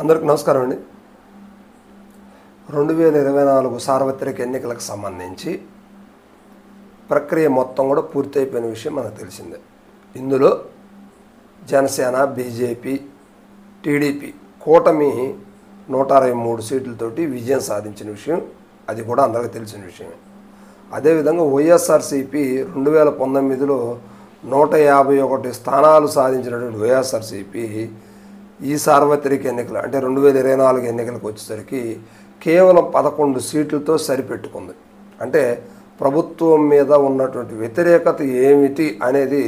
అందరికి నమస్కారం అండి. 2024 సార్వత్రిక ఎన్నికలకు సంబంధించి ప్రక్రియ మొత్తం కూడా పూర్తయిపోయిన విషయం మనకు తెలిసిందే. ఇందులో జనసేన, బీజేపీ, టీడీపీ కూటమి 163 సీట్లతోటి విజయం సాధించిన విషయం అది కూడా అందరికీ తెలిసిన విషయమే. అదేవిధంగా వైఎస్ఆర్సీపీ 2019లో 151 స్థానాలు సాధించినటువంటి వైఎస్ఆర్సీపీ ఈ సార్వత్రిక ఎన్నికలు అంటే 2024 ఎన్నికలకు వచ్చేసరికి కేవలం 11 సీట్లతో సరిపెట్టుకుంది. అంటే ప్రభుత్వం మీద ఉన్నటువంటి వ్యతిరేకత ఏమిటి అనేది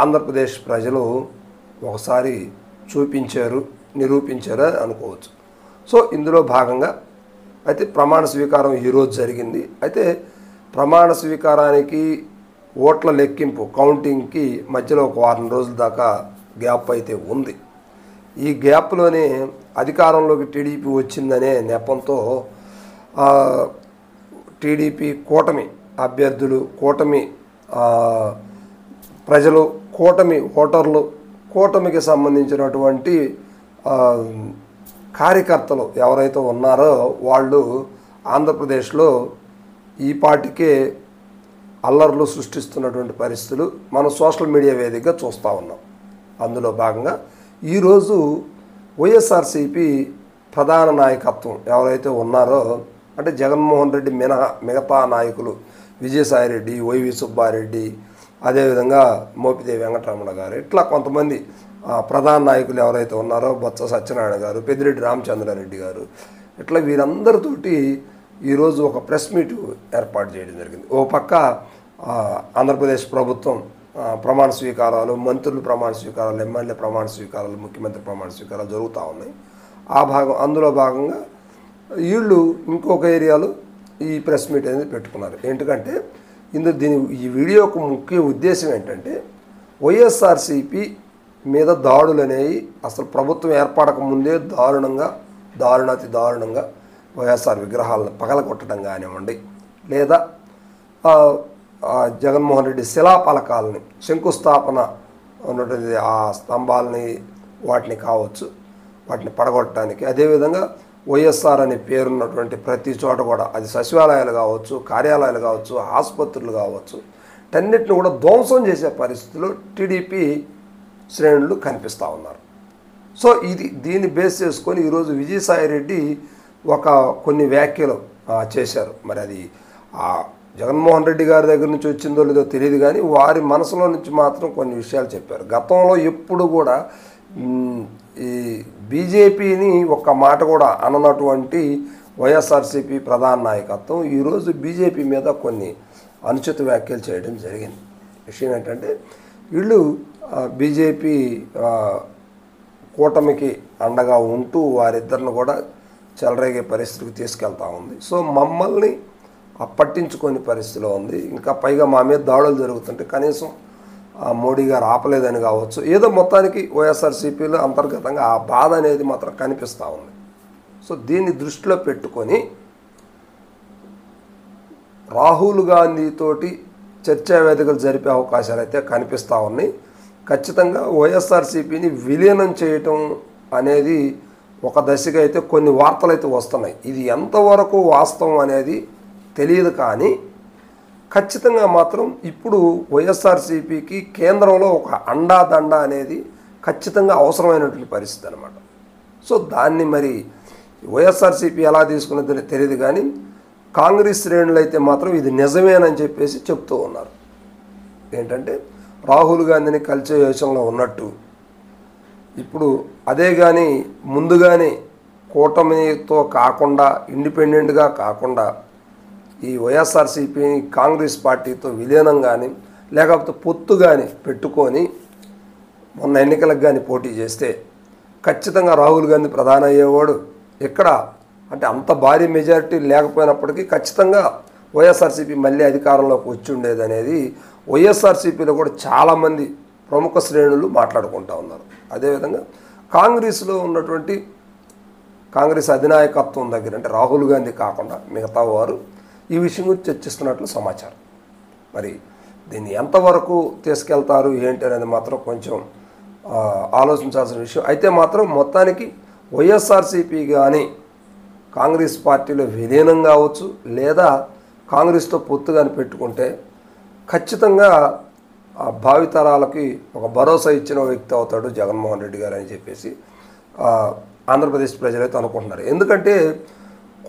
ఆంధ్రప్రదేశ్ ప్రజలు ఒకసారి నిరూపించారు అనుకోవచ్చు. సో ఇందులో భాగంగా అయితే ప్రమాణ స్వీకారం ఈరోజు జరిగింది. అయితే ప్రమాణ స్వీకారానికి ఓట్ల లెక్కింపు కౌంటింగ్కి మధ్యలో ఒక వారం రోజుల దాకా గ్యాప్ అయితే ఉంది. ఈ గ్యాప్లోనే అధికారంలోకి టీడీపీ వచ్చిందనే నెపంతో టీడీపీ కూటమి అభ్యర్థులు, కూటమి ప్రజలు, కూటమి ఓటర్లు, కూటమికి సంబంధించినటువంటి కార్యకర్తలు ఎవరైతే ఉన్నారో వాళ్ళు ఆంధ్రప్రదేశ్లో ఈ పార్టీకే అల్లర్లు సృష్టిస్తున్నటువంటి పరిస్థితులు మనం సోషల్ మీడియా వేదికగా చూస్తూ ఉన్నాం. అందులో భాగంగా ఈరోజు వైఎస్ఆర్సీపీ ప్రధాన నాయకత్వం ఎవరైతే ఉన్నారో అంటే జగన్మోహన్ రెడ్డి మిగతా నాయకులు విజయసాయిరెడ్డి, వైవి సుబ్బారెడ్డి, అదేవిధంగా మోపిదేవి వెంకటరమణ గారు, ఇట్లా కొంతమంది ప్రధాన నాయకులు ఎవరైతే ఉన్నారో బొత్స సత్యనారాయణ గారు, పెద్దిరెడ్డి రామచంద్రారెడ్డి గారు, ఇట్లా వీరందరితోటి ఈరోజు ఒక ప్రెస్ మీట్ ఏర్పాటు చేయడం జరిగింది. ఓ పక్క ఆంధ్రప్రదేశ్ ప్రభుత్వం ప్రమాణ స్వీకారాలు, మంత్రులు ప్రమాణ స్వీకారాలు, ఎమ్మెల్యే ప్రమాణ స్వీకారాలు, ముఖ్యమంత్రి ప్రమాణ స్వీకారాలు జరుగుతూ ఉన్నాయి. అందులో భాగంగా వీళ్ళు ఇంకొక ఏరియాలో ఈ ప్రెస్ మీట్ అనేది పెట్టుకున్నారు. ఏంటంటే ఈ వీడియోకు ముఖ్య ఉద్దేశం ఏంటంటే వైఎస్ఆర్సీపీ మీద దాడులు అనేవి అసలు ప్రభుత్వం ఏర్పడక ముందే దారుణాతి దారుణంగా వైఎస్ఆర్ విగ్రహాలను పగలగొట్టడం కానివ్వండి, లేదా జగన్మోహన్ రెడ్డి శిలాఫలకాలని శంకుస్థాపన ఉన్నటువంటి ఆ స్తంభాలని వాటిని కావచ్చు, వాటిని పడగొట్టడానికి, అదేవిధంగా వైఎస్ఆర్ అనే పేరున్నటువంటి ప్రతి చోట కూడా అది సచివాలయాలు కావచ్చు, కార్యాలయాలు కావచ్చు, ఆసుపత్రులు కావచ్చు, అన్నిటిని కూడా ధ్వంసం చేసే పరిస్థితుల్లో టీడీపీ శ్రేణులు కనిపిస్తూ ఉన్నారు. సో దీన్ని బేస్ చేసుకొని ఈరోజు విజయసాయిరెడ్డి కొన్ని వ్యాఖ్యలు చేశారు. మరి అది జగన్మోహన్ రెడ్డి గారి దగ్గర నుంచి వచ్చిందో లేదో తెలియదు, కానీ వారి మనసులో నుంచి మాత్రం కొన్ని విషయాలు చెప్పారు. గతంలో ఎప్పుడు కూడా ఈ బీజేపీని ఒక్క మాట కూడా అననటువంటి వైఎస్ఆర్సీపీ ప్రధాన నాయకత్వం ఈరోజు బీజేపీ మీద కొన్ని అనుచిత వ్యాఖ్యలు చేయడం జరిగింది. విషయం ఏంటంటే వీళ్ళు బీజేపీ కూటమికి అండగా ఉంటూ వారిద్దరిని కూడా చెలరేగే పరిస్థితికి తీసుకెళ్తా ఉంది. సో మమ్మల్ని పట్టించుకొని పరిస్థితిలో ఉంది. ఇంకా పైగా మా మీద దాడులు జరుగుతుంటే కనీసం మోడీ గారు ఆపలేదని కావచ్చు, ఏదో మొత్తానికి వైఎస్ఆర్సీపీలో అంతర్గతంగా ఆ బాధ అనేది మాత్రం కనిపిస్తూ ఉంది. సో దీన్ని దృష్టిలో పెట్టుకొని రాహుల్ గాంధీతోటి చర్చా వేదికలు జరిపే అవకాశాలు అయితే కనిపిస్తూ ఉన్నాయి. ఖచ్చితంగా వైఎస్ఆర్సీపీని విలీనం చేయటం అనేది ఒక దశగా అయితే కొన్ని వార్తలు అయితే వస్తున్నాయి. ఇది ఎంతవరకు వాస్తవం అనేది తెలియదు, కానీ ఖచ్చితంగా మాత్రం ఇప్పుడు వైఎస్ఆర్సీపీకి కేంద్రంలో ఒక అండాదండ అనేది ఖచ్చితంగా అవసరమైనటువంటి పరిస్థితి అనమాట. సో దాన్ని మరి వైఎస్ఆర్సీపీ ఎలా తీసుకున్నది తెలియదు, కానీ కాంగ్రెస్ శ్రేణులు అయితే మాత్రం ఇది నిజమేనని చెప్పేసి చెప్తూ ఉన్నారు. ఏంటంటే రాహుల్ గాంధీని కలిసే యోచనలో ఉన్నట్టు ఇప్పుడు అదే కానీ ముందుగానే కూటమితో కాకుండా ఇండిపెండెంట్గా కాకుండా ఈ వైఎస్ఆర్సీపీని కాంగ్రెస్ పార్టీతో విలీనం కానీ లేకపోతే పొత్తు కానీ పెట్టుకొని మొన్న ఎన్నికలకు కానీ పోటీ చేస్తే ఖచ్చితంగా రాహుల్ గాంధీ ప్రధాని అయ్యేవాడు. ఎక్కడ అంటే అంత భారీ మెజారిటీ లేకపోయినప్పటికీ ఖచ్చితంగా వైఎస్ఆర్సీపీ మళ్ళీ అధికారంలోకి వచ్చి ఉండేది అనేది వైఎస్ఆర్సీపీలో కూడా చాలామంది ప్రముఖ శ్రేణులు మాట్లాడుకుంటూ ఉన్నారు. అదేవిధంగా కాంగ్రెస్లో ఉన్నటువంటి కాంగ్రెస్ అధినాయకత్వం దగ్గర అంటే రాహుల్ గాంధీ కాకుండా మిగతా వారు ఈ విషయం గురించి చర్చిస్తున్నట్లు సమాచారం. మరి దీన్ని ఎంతవరకు తీసుకెళ్తారు ఏంటి అనేది మాత్రం కొంచెం ఆలోచించాల్సిన విషయం. అయితే మాత్రం మొత్తానికి వైఎస్ఆర్సీపీ కానీ కాంగ్రెస్ పార్టీలో విలీనం కావచ్చు, లేదా కాంగ్రెస్తో పొత్తు కానీ పెట్టుకుంటే ఖచ్చితంగా ఆ భావితరాలకి ఒక భరోసా ఇచ్చిన వ్యక్తి అవుతాడు జగన్మోహన్ రెడ్డి గారు అని చెప్పేసి ఆంధ్రప్రదేశ్ ప్రజలైతే అనుకుంటున్నారు. ఎందుకంటే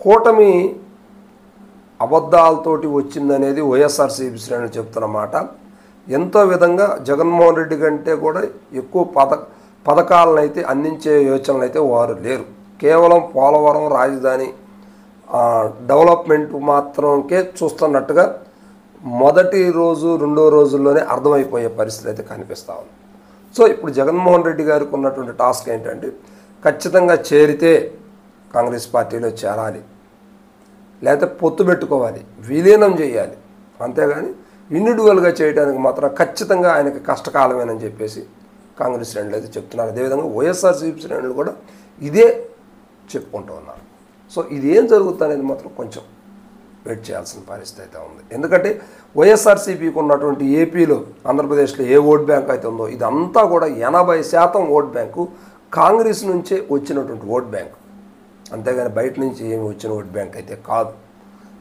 కూటమి అబద్ధాలతోటి వచ్చిందనేది వైఎస్ఆర్సీపీ శ్రేణులు చెప్తున్న మాట. ఎంతో విధంగా జగన్మోహన్ రెడ్డి కంటే కూడా ఎక్కువ పథకాలను అయితే అందించే యోచనలు అయితే వారు లేరు. కేవలం పోలవరం రాజధాని డెవలప్మెంట్ మాత్రంకే చూస్తున్నట్టుగా మొదటి రోజు రెండో రోజుల్లోనే అర్థమైపోయే పరిస్థితి అయితే కనిపిస్తూ ఉంది. సో ఇప్పుడు జగన్మోహన్ రెడ్డి గారికి ఉన్నటువంటి టాస్క్ ఏంటంటే ఖచ్చితంగా చేరితే కాంగ్రెస్ పార్టీలో చేరాలి, లేకపోతే పొత్తు పెట్టుకోవాలి, విలీనం చేయాలి. అంతేగాని ఇండివిజువల్గా చేయడానికి మాత్రం ఖచ్చితంగా ఆయనకి కష్టకాలమేనని చెప్పేసి కాంగ్రెస్ శ్రేణులు అయితే చెప్తున్నారు. అదేవిధంగా వైఎస్ఆర్సీపీ శ్రేణులు కూడా ఇదే చెప్పుకుంటూ ఉన్నారు. సో ఇది ఏం జరుగుతుంది అనేది మాత్రం కొంచెం వెయిట్ చేయాల్సిన పరిస్థితి అయితే ఉంది. ఎందుకంటే వైఎస్ఆర్సీపీకి ఉన్నటువంటి ఏపీలో, ఆంధ్రప్రదేశ్లో ఏ ఓట్ బ్యాంక్ అయితే ఉందో ఇదంతా కూడా 80% ఓట్ బ్యాంకు కాంగ్రెస్ నుంచే వచ్చినటువంటి ఓట్ బ్యాంక్, అంతేగాని బయట నుంచి ఏమి వచ్చిన ఓట్ బ్యాంక్ అయితే కాదు.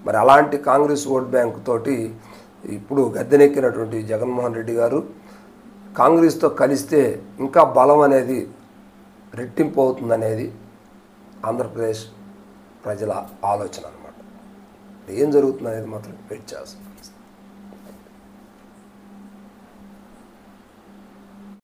మరి అలాంటి కాంగ్రెస్ ఓట్ బ్యాంక్ తోటి ఇప్పుడు గద్దెనెక్కినటువంటి జగన్మోహన్ రెడ్డి గారు కాంగ్రెస్తో కలిస్తే ఇంకా బలం అనేది రెట్టింపు అవుతుందనేది ఆంధ్రప్రదేశ్ ప్రజల ఆలోచన అన్నమాట. ఏం జరుగుతుంది అనేది మాత్రం వెయిట్ చేయాల్సింది.